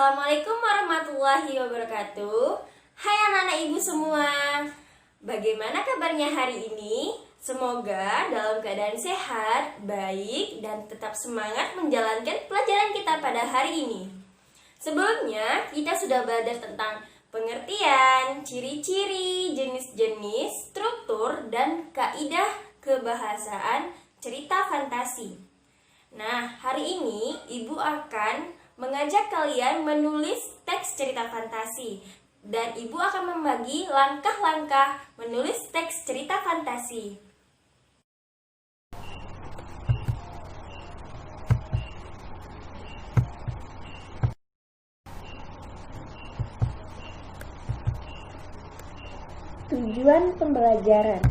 Assalamualaikum warahmatullahi wabarakatuh. Hai anak-anak ibu semua. Bagaimana kabarnya hari ini? Semoga dalam keadaan sehat, baik, dan tetap semangat menjalankan pelajaran kita pada hari ini. Sebelumnya, kita sudah belajar tentang pengertian, ciri-ciri, jenis-jenis, struktur, dan kaidah kebahasaan cerita fantasi. Nah, hari ini ibu akan mengajak kalian menulis teks cerita fantasi. Dan ibu akan membagi langkah-langkah menulis teks cerita fantasi. Tujuan pembelajaran.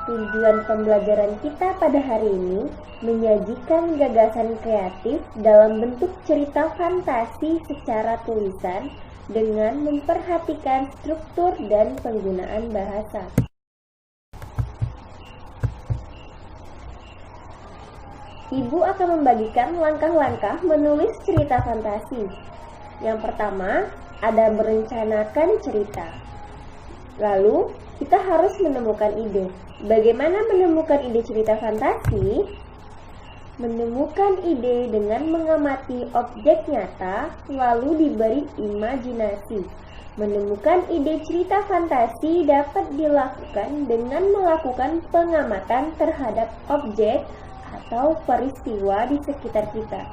Tujuan pembelajaran kita pada hari ini menyajikan gagasan kreatif dalam bentuk cerita fantasi secara tulisan dengan memperhatikan struktur dan penggunaan bahasa. Ibu akan membagikan langkah-langkah menulis cerita fantasi. Yang pertama, ada merencanakan cerita. Lalu, kita harus menemukan ide. Bagaimana menemukan ide cerita fantasi? Menemukan ide dengan mengamati objek nyata, lalu diberi imajinasi. Menemukan ide cerita fantasi dapat dilakukan dengan melakukan pengamatan terhadap objek atau peristiwa di sekitar kita.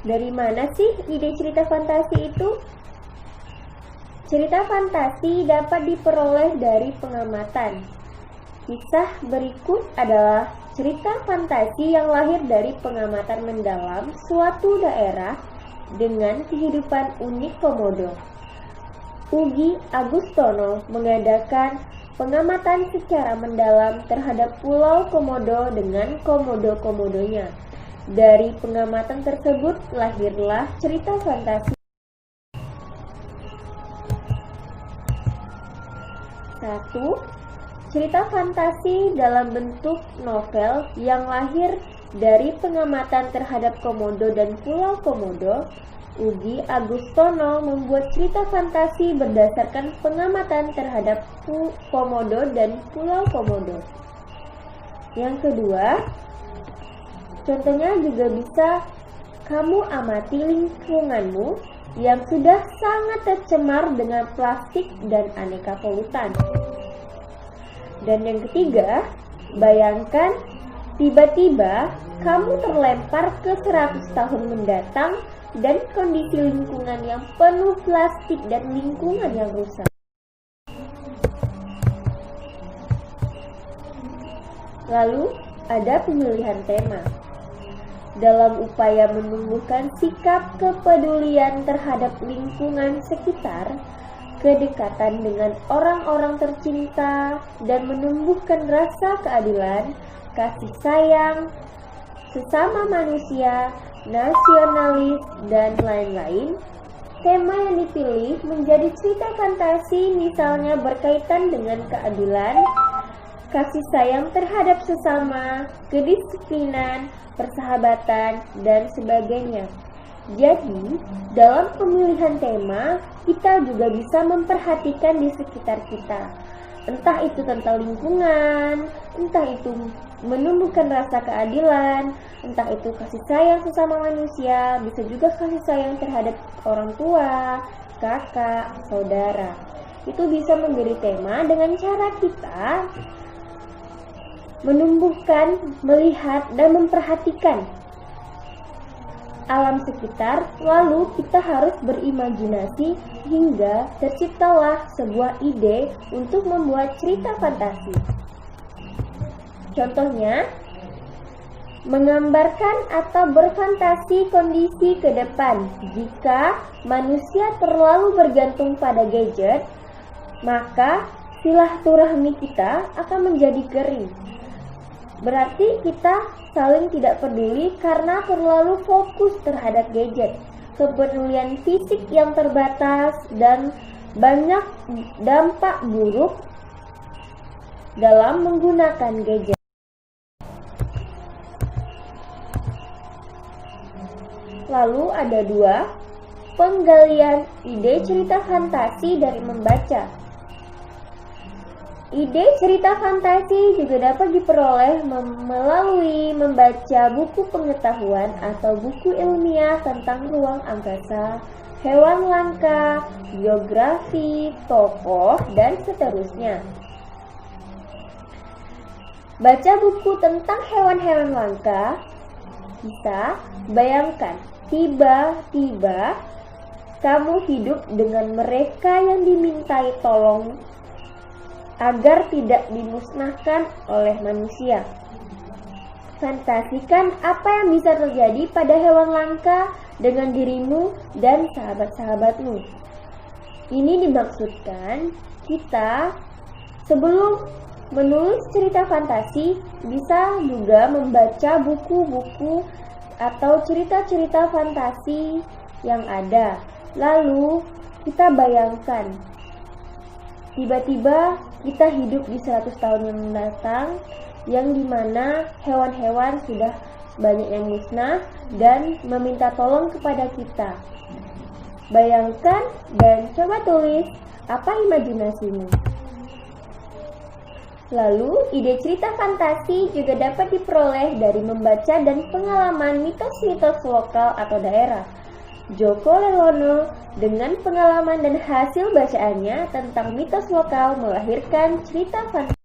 Dari mana sih ide cerita fantasi itu? Cerita fantasi dapat diperoleh dari pengamatan. Kisah berikut adalah cerita fantasi yang lahir dari pengamatan mendalam suatu daerah dengan kehidupan unik Komodo. Ugi Agustono mengadakan pengamatan secara mendalam terhadap Pulau Komodo dengan komodo-komodonya. Dari pengamatan tersebut lahirlah cerita fantasi. 1. Cerita fantasi dalam bentuk novel yang lahir dari pengamatan terhadap Komodo dan Pulau Komodo. Ugi Agustono membuat cerita fantasi berdasarkan pengamatan terhadap Komodo dan Pulau Komodo. Yang kedua, contohnya juga bisa kamu amati lingkunganmu yang sudah sangat tercemar dengan plastik dan aneka polutan. Dan yang ketiga, bayangkan tiba-tiba kamu terlempar ke 100 tahun mendatang dan kondisi lingkungan yang penuh plastik dan lingkungan yang rusak. Lalu ada pemilihan tema. Dalam upaya menumbuhkan sikap kepedulian terhadap lingkungan sekitar, kedekatan dengan orang-orang tercinta, dan menumbuhkan rasa keadilan, kasih sayang, sesama manusia, nasionalis, dan lain-lain. Tema yang dipilih menjadi cerita fantasi misalnya berkaitan dengan keadilan, kasih sayang terhadap sesama, kedisiplinan, persahabatan, dan sebagainya. Jadi, dalam pemilihan tema, kita juga bisa memperhatikan di sekitar kita. Entah itu tentang lingkungan, entah itu menumbuhkan rasa keadilan, entah itu kasih sayang sesama manusia, bisa juga kasih sayang terhadap orang tua, kakak, saudara. Itu bisa menjadi tema dengan cara kita menumbuhkan, melihat, dan memperhatikan alam sekitar, lalu kita harus berimajinasi hingga terciptalah sebuah ide untuk membuat cerita fantasi. Contohnya, menggambarkan atau berfantasi kondisi ke depan. Jika manusia terlalu bergantung pada gadget, maka silaturahmi kita akan menjadi kering. Berarti kita saling tidak peduli karena terlalu fokus terhadap gadget, kepedulian fisik yang terbatas, dan banyak dampak buruk dalam menggunakan gadget. Lalu ada 2, penggalian ide cerita fantasi dari membaca. Ide cerita fantasi juga dapat diperoleh melalui membaca buku pengetahuan atau buku ilmiah tentang ruang angkasa, hewan langka, biografi, tokoh, dan seterusnya. Baca buku tentang hewan-hewan langka, bisa bayangkan tiba-tiba kamu hidup dengan mereka yang dimintai tolong agar tidak dimusnahkan oleh manusia. Fantasikan apa yang bisa terjadi pada hewan langka dengan dirimu dan sahabat-sahabatmu. Ini dimaksudkan kita sebelum menulis cerita fantasi bisa juga membaca buku-buku atau cerita-cerita fantasi yang ada. Lalu kita bayangkan tiba-tiba kita hidup di 100 tahun yang mendatang, yang dimana hewan-hewan sudah banyak yang musnah dan meminta tolong kepada kita. Bayangkan dan coba tulis apa imajinasimu. Lalu, ide cerita fantasi juga dapat diperoleh dari membaca dan pengalaman mitos-mitos lokal atau daerah. Joko Lelono dengan pengalaman dan hasil bacaannya tentang mitos lokal melahirkan cerita fantasi.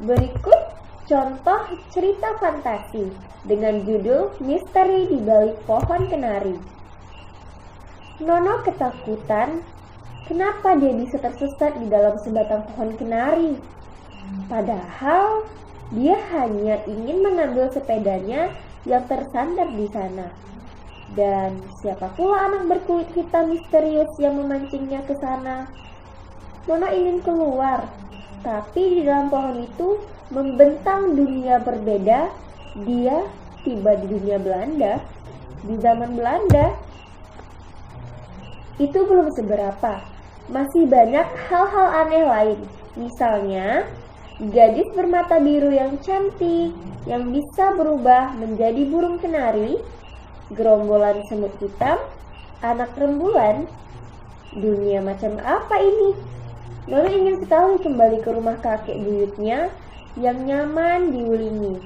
Berikut contoh cerita fantasi dengan judul Misteri di Balik Pohon Kenari. Nono ketakutan, kenapa dia bisa tersesat di dalam sebatang pohon kenari? Padahal dia hanya ingin mengambil sepedanya yang tersandar di sana. Dan siapa pula anak berkulit hitam misterius yang memancingnya ke sana? Nono ingin keluar, tapi di dalam pohon itu membentang dunia berbeda. Dia tiba di dunia Belanda, di zaman Belanda. Itu belum seberapa, masih banyak hal-hal aneh lain. Misalnya, gadis bermata biru yang cantik, yang bisa berubah menjadi burung kenari, gerombolan semut hitam, anak rembulan. Dunia macam apa ini? Nono ingin sekali kembali ke rumah kakek buyutnya yang nyaman diulingi.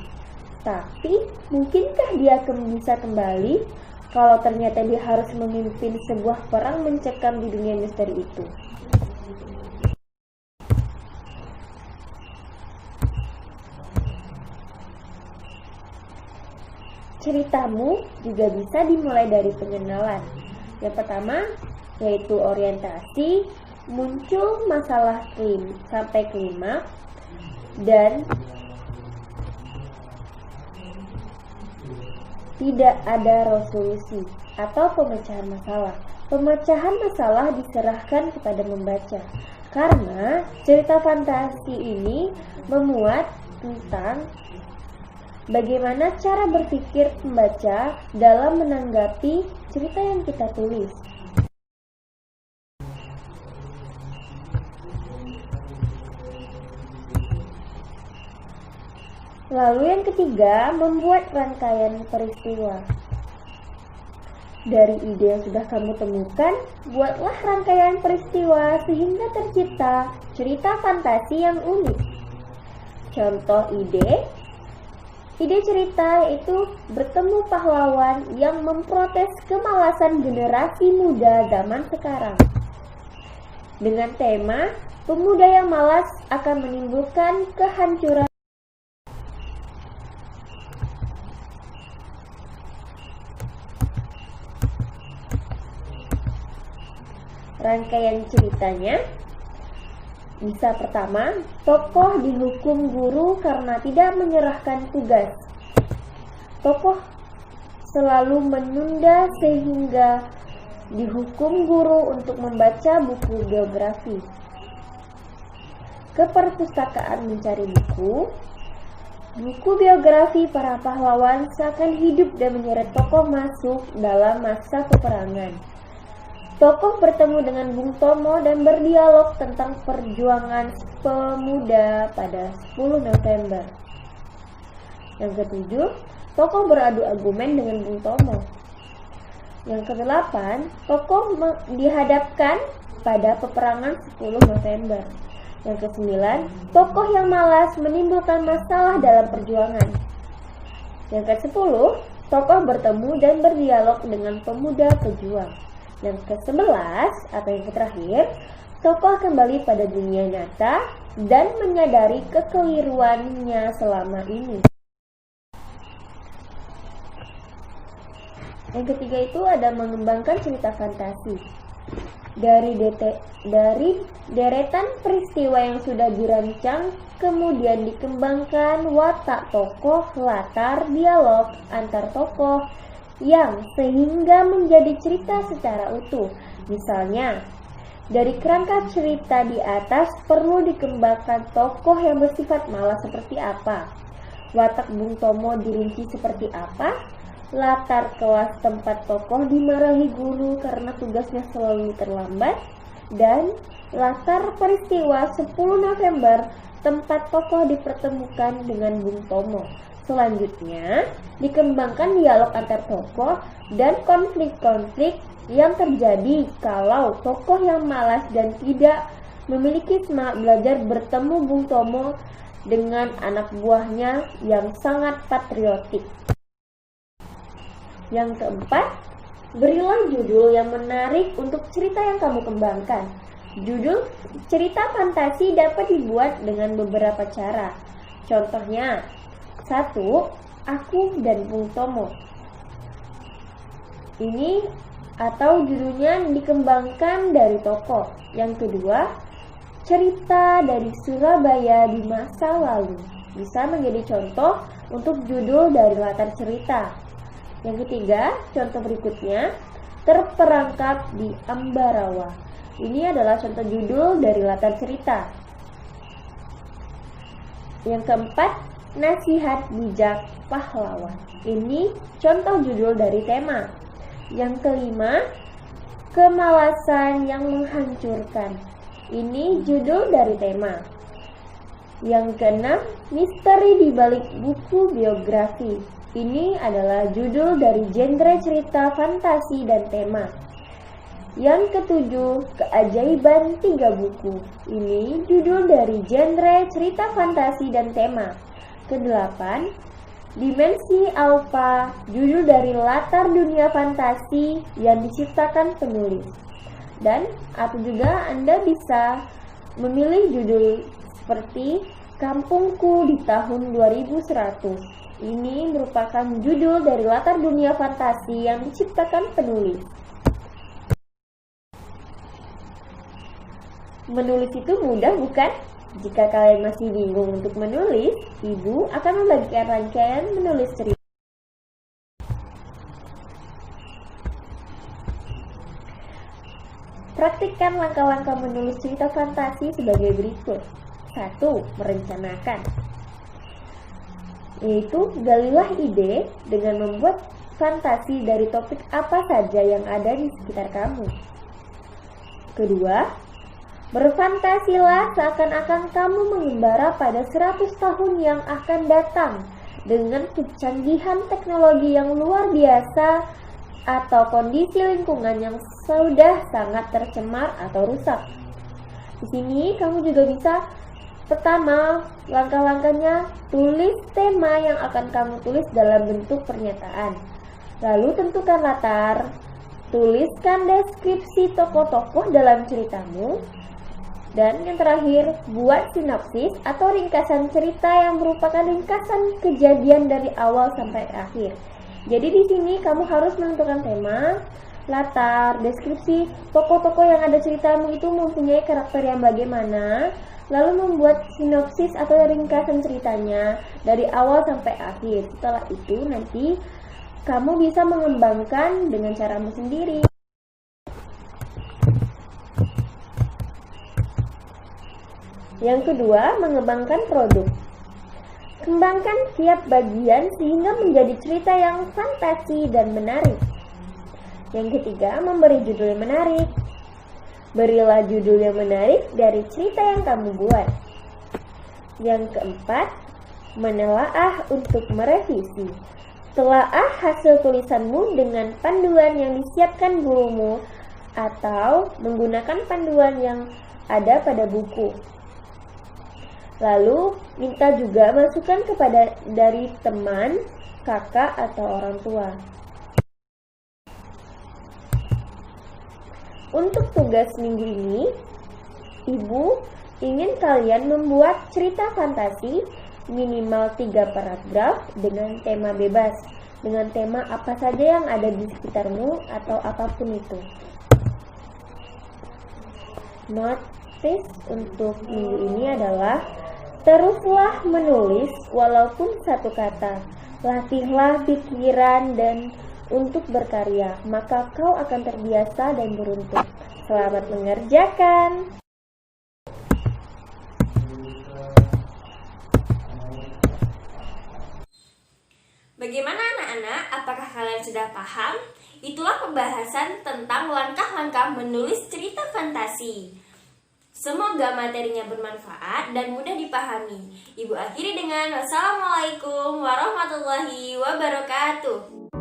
Tapi, mungkinkah dia bisa kembali kalau ternyata dia harus memimpin sebuah perang mencekam di dunia misteri itu? Ceritamu juga bisa dimulai dari pengenalan. Yang pertama, yaitu orientasi, muncul masalah sampai klimaks, dan tidak ada resolusi atau pemecahan masalah. Pemecahan masalah diserahkan kepada membaca, karena cerita fantasi ini memuat tentang bagaimana cara berpikir pembaca dalam menanggapi cerita yang kita tulis. Lalu yang ketiga, membuat rangkaian peristiwa. Dari ide yang sudah kamu temukan, buatlah rangkaian peristiwa sehingga tercipta cerita fantasi yang unik. Contoh ide cerita yaitu bertemu pahlawan yang memprotes kemalasan generasi muda zaman sekarang. Dengan tema, pemuda yang malas akan menimbulkan kehancuran. Rangkaian ceritanya bisa pertama, tokoh dihukum guru karena tidak menyerahkan tugas. Tokoh selalu menunda sehingga dihukum guru untuk membaca buku biografi. Ke perpustakaan mencari buku biografi para pahlawan seakan hidup dan menyeret tokoh masuk dalam masa peperangan. Tokoh bertemu dengan Bung Tomo dan berdialog tentang perjuangan pemuda pada 10 November. Yang ketujuh, tokoh beradu argumen dengan Bung Tomo. Yang kedelapan, tokoh dihadapkan pada peperangan 10 November. Yang kesembilan, tokoh yang malas menimbulkan masalah dalam perjuangan. Yang ke-10, tokoh bertemu dan berdialog dengan pemuda pejuang. Yang ke-11 atau yang terakhir, tokoh kembali pada dunia nyata dan menyadari kekeliruannya selama ini. Yang ketiga itu ada mengembangkan cerita fantasi. Dari deretan peristiwa yang sudah dirancang, kemudian dikembangkan watak tokoh, latar, dialog antar tokoh yang sehingga menjadi cerita secara utuh. Misalnya, dari kerangka cerita di atas perlu dikembangkan tokoh yang bersifat malas seperti apa, watak Bung Tomo dirinci seperti apa, latar kelas tempat tokoh dimarahi guru karena tugasnya selalu terlambat, dan latar peristiwa 10 November tempat tokoh dipertemukan dengan Bung Tomo. Selanjutnya, dikembangkan dialog antar tokoh dan konflik-konflik yang terjadi kalau tokoh yang malas dan tidak memiliki semangat belajar bertemu Bung Tomo dengan anak buahnya yang sangat patriotik. Yang keempat, berilah judul yang menarik untuk cerita yang kamu kembangkan. Judul cerita fantasi dapat dibuat dengan beberapa cara. Contohnya, 1. Aku dan Bung Tomo. Ini atau judulnya dikembangkan dari tokoh. Yang kedua, cerita dari Surabaya di masa lalu. Bisa menjadi contoh untuk judul dari latar cerita. Yang ketiga, contoh berikutnya, terperangkap di Ambarawa. Ini adalah contoh judul dari latar cerita. Yang keempat, nasihat bijak pahlawan. Ini contoh judul dari tema. Yang kelima, kemalasan yang menghancurkan. Ini judul dari tema. Yang keenam, misteri di balik buku biografi. Ini adalah judul dari genre cerita fantasi dan tema. Yang ketujuh, keajaiban 3 buku. Ini judul dari genre cerita fantasi dan tema. Kedelapan, dimensi alfa, judul dari latar dunia fantasi yang diciptakan penulis. Dan atau juga Anda bisa memilih judul seperti Kampungku di tahun 2100. Ini merupakan judul dari latar dunia fantasi yang diciptakan penulis. Menulis itu mudah, bukan? Jika kalian masih bingung untuk menulis, Ibu akan membagikan rangkaian menulis cerita. Praktikkan langkah-langkah menulis cerita fantasi sebagai berikut. 1. Merencanakan. Yaitu, galilah ide dengan membuat fantasi dari topik apa saja yang ada di sekitar kamu. Kedua, berfantasilah seakan-akan kamu mengembara pada 100 tahun yang akan datang dengan kecanggihan teknologi yang luar biasa atau kondisi lingkungan yang sudah sangat tercemar atau rusak. Di sini kamu juga bisa, pertama, langkah-langkahnya, tulis tema yang akan kamu tulis dalam bentuk pernyataan. Lalu tentukan latar, tuliskan deskripsi tokoh-tokoh dalam ceritamu. Dan yang terakhir, buat sinopsis atau ringkasan cerita yang merupakan ringkasan kejadian dari awal sampai akhir. Jadi di sini kamu harus menentukan tema, latar, deskripsi, tokoh-tokoh yang ada ceritamu itu mempunyai karakter yang bagaimana, lalu membuat sinopsis atau ringkasan ceritanya dari awal sampai akhir. Setelah itu nanti kamu bisa mengembangkan dengan caramu sendiri. Yang kedua, mengembangkan produk. Kembangkan tiap bagian sehingga menjadi cerita yang fantasi dan menarik. Yang ketiga, memberi judul yang menarik. Berilah judul yang menarik dari cerita yang kamu buat. Yang keempat, menelaah untuk merevisi. Telaah hasil tulisanmu dengan panduan yang disiapkan gurumu atau menggunakan panduan yang ada pada buku. Lalu, minta juga masukan kepada dari teman, kakak, atau orang tua. Untuk tugas minggu ini, Ibu ingin kalian membuat cerita fantasi minimal 3 paragraf dengan tema bebas, dengan tema apa saja yang ada di sekitarmu atau apapun itu. Notis untuk minggu ini adalah teruslah menulis walaupun satu kata. Latihlah pikiran dan untuk berkarya, maka kau akan terbiasa dan beruntung. Selamat mengerjakan. Bagaimana anak-anak? Apakah kalian sudah paham? Itulah pembahasan tentang langkah-langkah menulis cerita fantasi. Semoga materinya bermanfaat dan mudah dipahami. Ibu akhiri dengan wassalamualaikum warahmatullahi wabarakatuh.